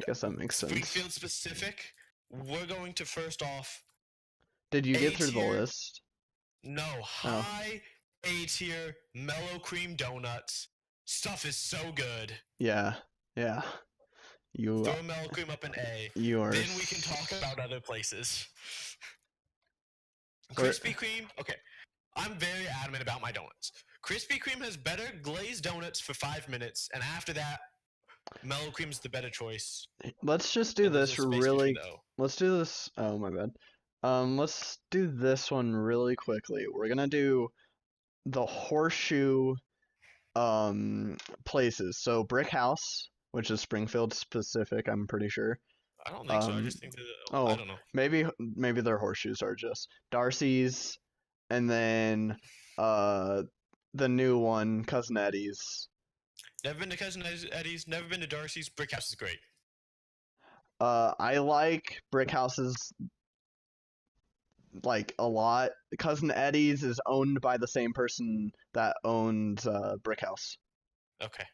guess that makes sense. Springfield specific. We're going to first off. Did you get A through the tier. list? No, high A tier mellow cream donuts. Stuff is so good. Yeah, yeah. You Throw mellow cream up in A. you are. Then we can talk about other places. Where- Krispy Kreme. Okay, I'm very adamant about my donuts. Krispy Kreme has better glazed donuts for 5 minutes, and after that, mellow cream's the better choice. Let's just do And there's this a space really. between the O. Let's do this. Oh my bad. Let's do this one really quickly. We're gonna do the horseshoe places. So Brick House, which is Springfield specific, I'm pretty sure. I don't think so. I just think that I Oh, don't know. maybe their horseshoes are just Darcy's, and then the new one, Cousin Eddie's. Never been to Cousin Eddie's. Never been to Darcy's. Brick House is great. I like Brick House's like a lot. Cousin Eddie's is owned by the same person that owns Brick House, Okay.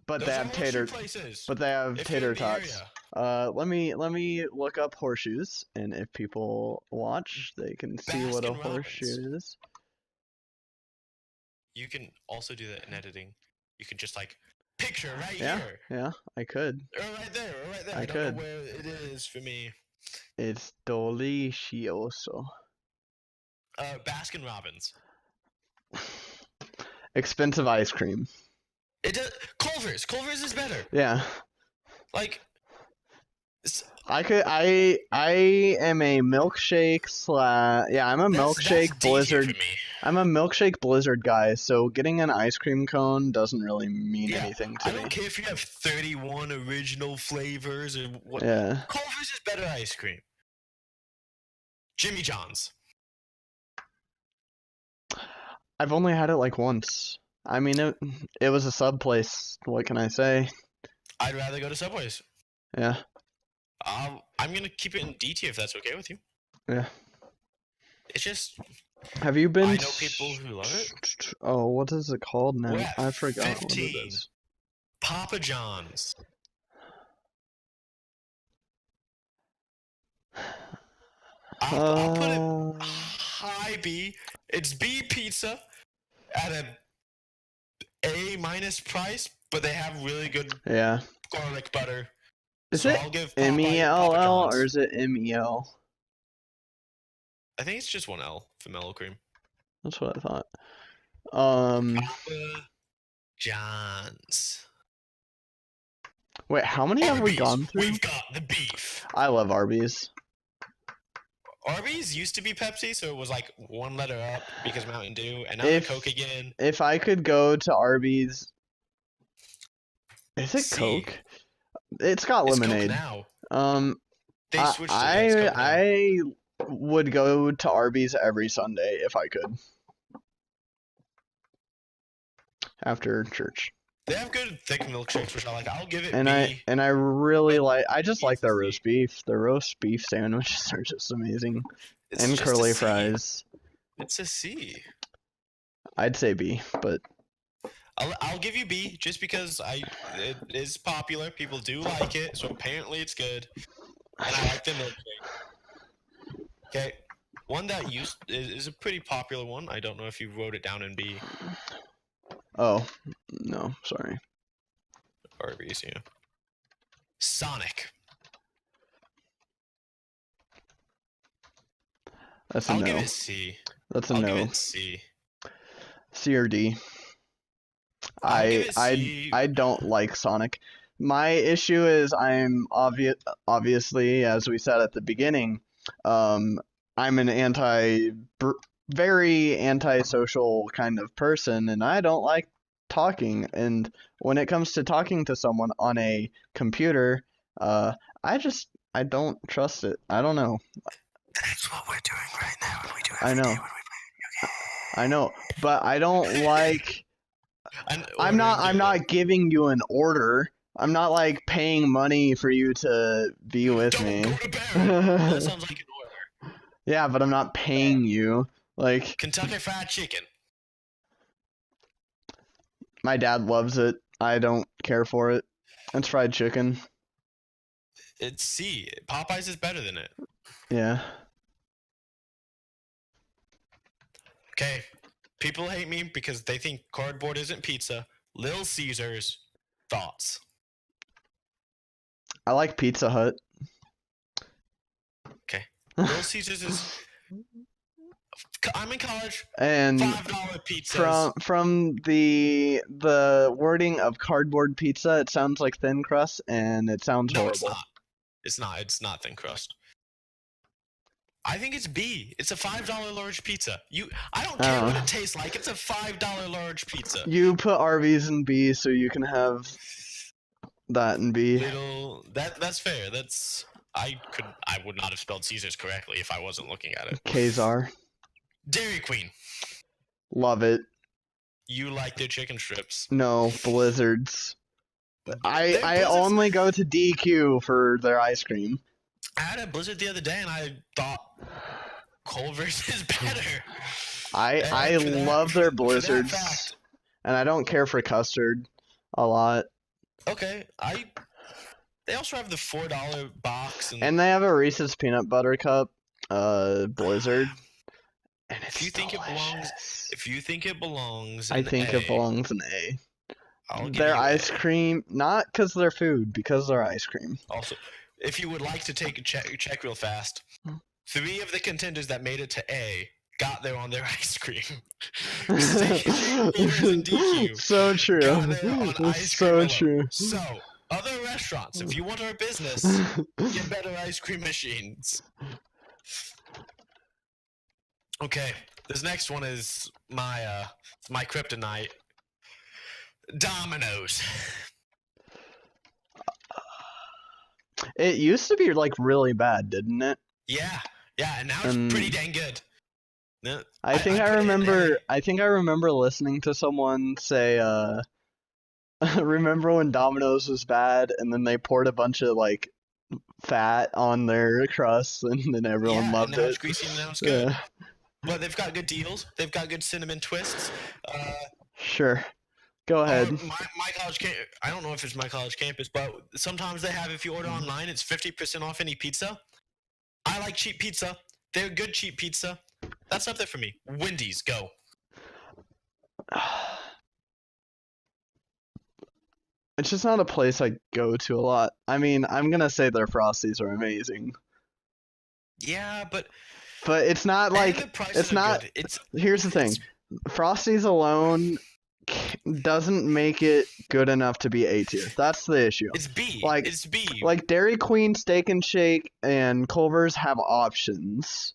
but Those they are have horseshoe places. but they have If you're tater in the tots. area. Let me look up horseshoes, and if people watch, they can see what a Baskin horseshoe Robbins. is. You can also do that in editing. You can just like picture right Yeah, here. yeah, I could. Or right there. Or right there. I I don't could. know where it is for me. It's delicioso. Baskin Robbins. Expensive ice cream. It does. Culver's. Culver's is better. Yeah. Like. I am a milkshake yeah, I'm a milkshake that's D tier blizzard. for me. I'm a milkshake blizzard guy, so getting an ice cream cone doesn't really mean Yeah, anything to I me. don't care if you have 31 original flavors or what. Yeah. Culver's is better ice cream. Jimmy John's. I've only had it like once. I mean, it was a sub place. What can I say? I'd rather go to Subway's. Yeah. I'm gonna keep it in D tier if that's okay with you. Yeah. It's just Have you been? I know people who love it. Oh, what is it called now? We're at I forgot 15. what it is. Papa John's. I'll put it high B. It's B pizza at a A minus price, but they have really good Yeah. garlic butter. Is So it I'll give MELL Papa John's. or is it MEL? I think it's just one L for mellow cream. That's what I thought. Papa John's. Wait, how many have we Arby's. gone through? We've got the beef. I love Arby's. Arby's used to be Pepsi, so it was like one letter up because Mountain Dew, and now If- Coke again. If I could go to Arby's, is it C. Coke? It's got It's Coke lemonade. now. They switched it. It's Coke now. I would go to Arby's every Sunday if I could. After church. They have good thick milkshakes, which I like. I'll give it And B. I really like I just B like is a their C. roast beef. Their roast beef sandwiches are just amazing. It's And just a curly C. fries. It's a C. I'd say B, but I'll give you B just because it is popular. People do like it, so apparently it's good. And I like the milkshake. Okay, one that is a pretty popular one. I don't know if you wrote it down in B. Oh, no, sorry. Arby's, yeah. Sonic. That's a I'll give no. it C. That's a I'll give no. it C. C or D. I'll give I it I C. I don't like Sonic. My issue is I'm obviously, as we said at the beginning, um, I'm an very antisocial kind of person, and I don't like talking. And when it comes to talking to someone on a computer, uh, I don't trust it. I don't know. That's what we're doing right now, and we do I every day know, when I know, but I don't like. I'm I'm not ordering I'm you. not giving you an order. I'm not like paying money for you to be with Don't go me. to Barry. That sounds like an order. Yeah, but I'm not paying you. Like Kentucky Fried Chicken. my dad loves it. I don't care for it. It's fried chicken. It's C. Popeyes is better than it. Yeah. Okay. People hate me because they think cardboard isn't pizza. Little Caesars. Thoughts. I like Pizza Hut. Okay. Little Caesars is. I'm in college. And $5 pizzas. from the wording of cardboard pizza, it sounds like thin crust and it sounds No, it's horrible. not. It's not. It's not thin crust. I think it's B. It's a $5 large pizza. I don't care what it tastes like. It's a $5 large pizza. You put Arby's in B so you can have that in B. That's fair. I would not have spelled Caesars correctly if I wasn't looking at it. Kazar. Dairy Queen. Love it. You like their chicken strips. No, Blizzards. I Blizzards, only go to DQ for their ice cream. I had a Blizzard the other day and I thought Culver's is better. I love their Blizzards. And I don't care for custard a lot. Okay, they also have the $4 box And they have a Reese's peanut butter cup Blizzard. And it's if you think delicious. it belongs, I think A, it belongs in A. I'll give Their you ice A. cream, not because they're food, because they're ice cream. Also, if you would like to take a check real fast, 3 of the contenders that made it to A got there on their ice cream. Steak and Shake, Culver's, and DQ So true. got there on ice So cream true. alone. So, other restaurants, if you want our business, get better ice cream machines. Okay, this next one is my kryptonite. Domino's. It used to be like really bad, didn't it? Yeah, and now it's pretty dang good. I think I remember listening to someone say, remember when Domino's was bad and then they poured a bunch of like fat on their crust and then everyone loved and now it. it's greasy and now it's good. Yeah. But they've got good deals. They've got good cinnamon twists. Sure. Go ahead. My college campus, I don't know if it's my college campus, but sometimes they have, if you order online, it's 50% off any pizza. I like cheap pizza. They're good cheap pizza. That's up there for me. Wendy's, go. It's just not a place I go to a lot. I mean, I'm gonna say their Frosties are amazing. Yeah, but it's not like it's not. Here's the thing: Frosties alone doesn't make it good enough to be A tier. That's the issue. It's B. It's B. Like Dairy Queen, Steak and Shake, and Culver's have options.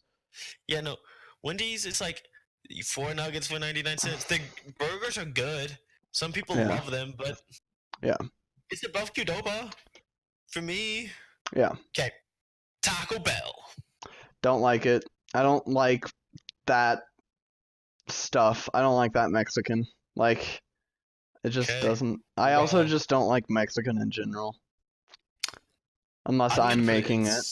Yeah, no. Wendy's, it's like 4 nuggets for 99 cents. The burgers are good. Some people love them, but yeah, it's above Qdoba for me. Yeah. Okay. Taco Bell. Don't like it. I don't like that stuff. I don't like that Mexican. Like, it just doesn't. I also just don't like Mexican in general. Unless I'm making it.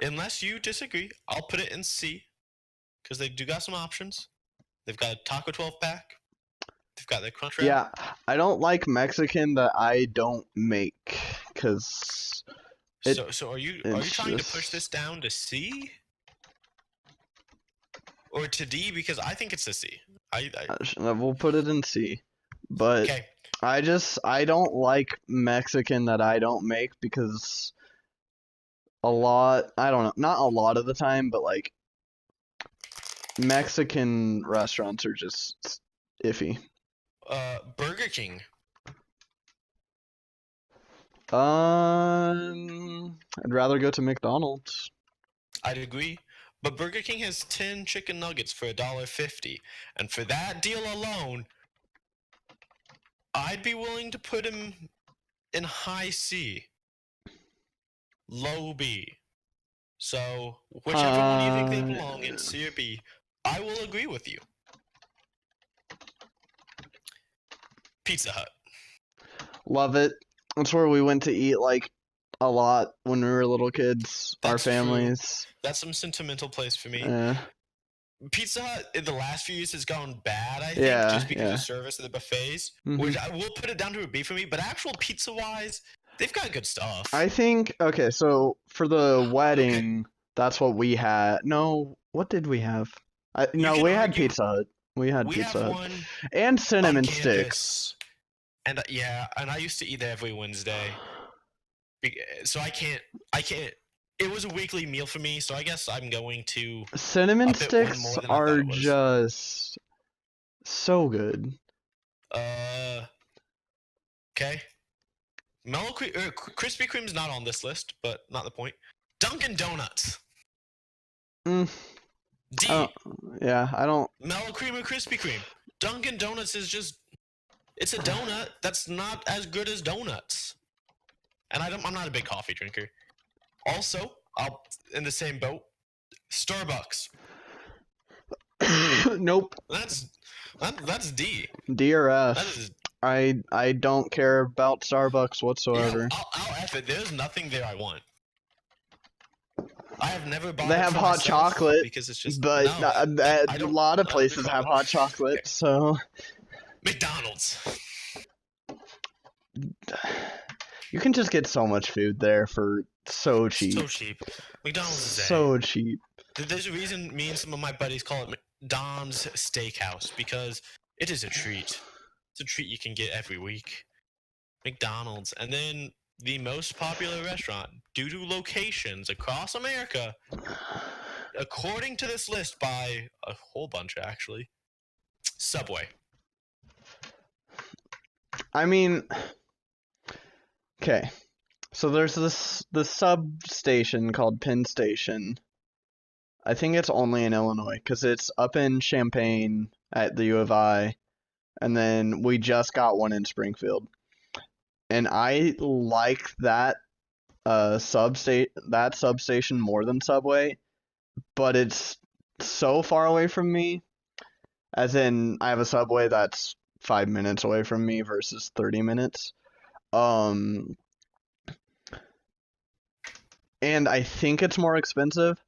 Unless you disagree, I'll put it in C. Because they do got some options. They've got a Taco 12 pack. They've got their Crunch Wrap. Yeah, I don't like Mexican that I don't make. Because. So are you trying to push this down to C? Or to D? Because I think it's a C. We'll put it in C. But Okay. I don't like Mexican that I don't make because I don't know, not a lot of the time, but like Mexican restaurants are just iffy. Burger King. I'd rather go to McDonald's. I'd agree. But Burger King has 10 chicken nuggets for $1.50. And for that deal alone, I'd be willing to put him in high C, low B. So, whichever one you think they belong in, C or B, I will agree with you. Pizza Hut. Love it. That's where we went to eat like a lot when we were little kids. Our That's true. families. That's some sentimental place for me. Yeah. Pizza Hut in the last few years has gone bad, I think, Yeah, just because yeah. of service at the buffets, Mhm. which I will put it down to a B for me. But actual pizza-wise, they've got good stuff. I think okay, so for the wedding, that's what we had. No, what did we have? No, can we had argue- Pizza Hut. We had We Pizza have Hut one and on cinnamon sticks. campus, and yeah, and I used to eat there every Wednesday. So I can't. It was a weekly meal for me, so I guess I'm going to Cinnamon up it one sticks more than I thought are it was. just so good. Okay. Krispy Kreme's not on this list, but not the point. Dunkin' Donuts. Mm, D. yeah, I don't. Mellow Cream or Krispy Kreme. Dunkin' Donuts is just. It's a donut that's not as good as donuts. And I'm not a big coffee drinker. Also, in the same boat, Starbucks. Nope. That's D. D or F. That is. I don't care about Starbucks whatsoever. Yeah, I'll F it. There's nothing there I want. I have never bought. They it have for hot myself chocolate, because it's just. but No, a lot of places have hot chocolate, Okay. so McDonald's. you can just get so much food there for so cheap. So cheap. McDonald's is So cheap. There's a reason me and some of my buddies call it Don's Steakhouse because it is a treat. It's a treat you can get every week. McDonald's. And then the most popular restaurant, due to locations across America, according to this list by a whole bunch actually, Subway. I mean, okay. So there's this substation called Penn Station. I think it's only in Illinois because it's up in Champaign at the U of I, and then we just got one in Springfield. And I like that substation more than Subway, but it's so far away from me. As in, I have a Subway that's 5 minutes away from me versus 30 minutes. And I think it's more expensive,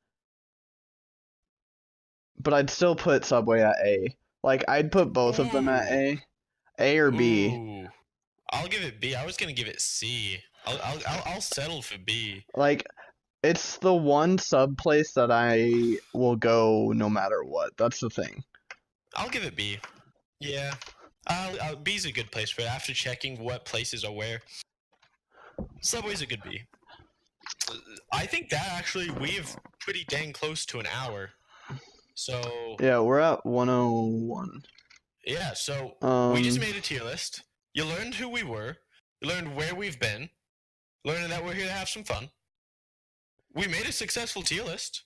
but I'd still put Subway at A. Like, I'd put both of them at A or B. Ooh. I'll give it B. I was gonna give it C. I'll settle for B. Like, it's the one sub place that I will go no matter what. That's the thing. I'll give it B. Yeah. B's a good place for it. After checking what places are where, Subway's a good B. I think that actually we're pretty dang close to an hour. So yeah, we're at 101. Yeah, so we just made a tier list. You learned who we were. You learned where we've been. Learning that we're here to have some fun. We made a successful tier list.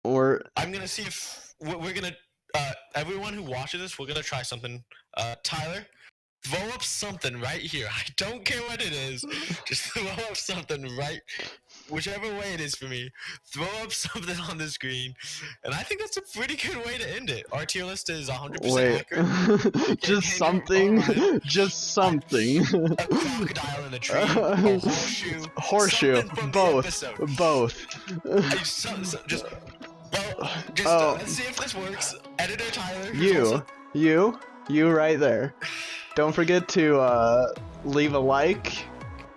I'm gonna see if we're gonna. Everyone who watches this, we're gonna try something. Tyler, throw up something right here. I don't care what it is. Just throw up something right, whichever way it is for me. Throw up something on the screen, and I think that's a pretty good way to end it. Our tier list is 100% accurate. Just something. Just something. A crocodile in a tree. A horseshoe. Something from the episode. Both. Let's see if this works. Editor Tyler. You right there. Don't forget to leave a like,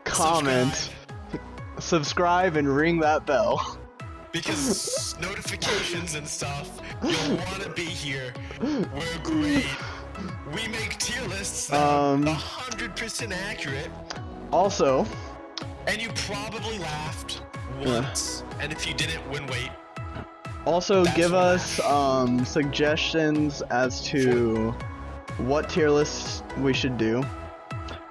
comment, subscribe, and ring that bell. Because notifications and stuff, you'll want to be here. We're great. We make tier lists that are 100% accurate. Also, and you probably laughed once, and if you didn't, wait. Also, That's give one us suggestions as to what tier lists we should do,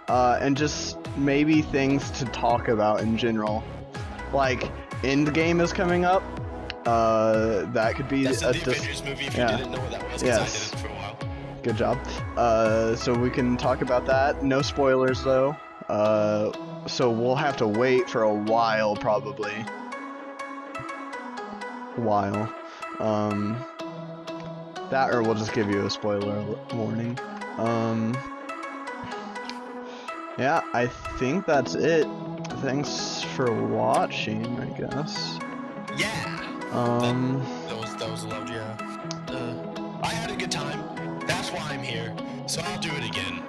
and just maybe things to talk about in general. Like, Endgame is coming up. That could be That's the Avengers movie. If you didn't know what that was, because I didn't for a while. Good job. So we can talk about that. No spoilers though. So we'll have to wait for a while, probably. That or we'll just give you a spoiler warning. Yeah, I think that's it. Thanks for watching, I guess. Yeah. That was loved, yeah. I had a good time. That's why I'm here. So I'll do it again.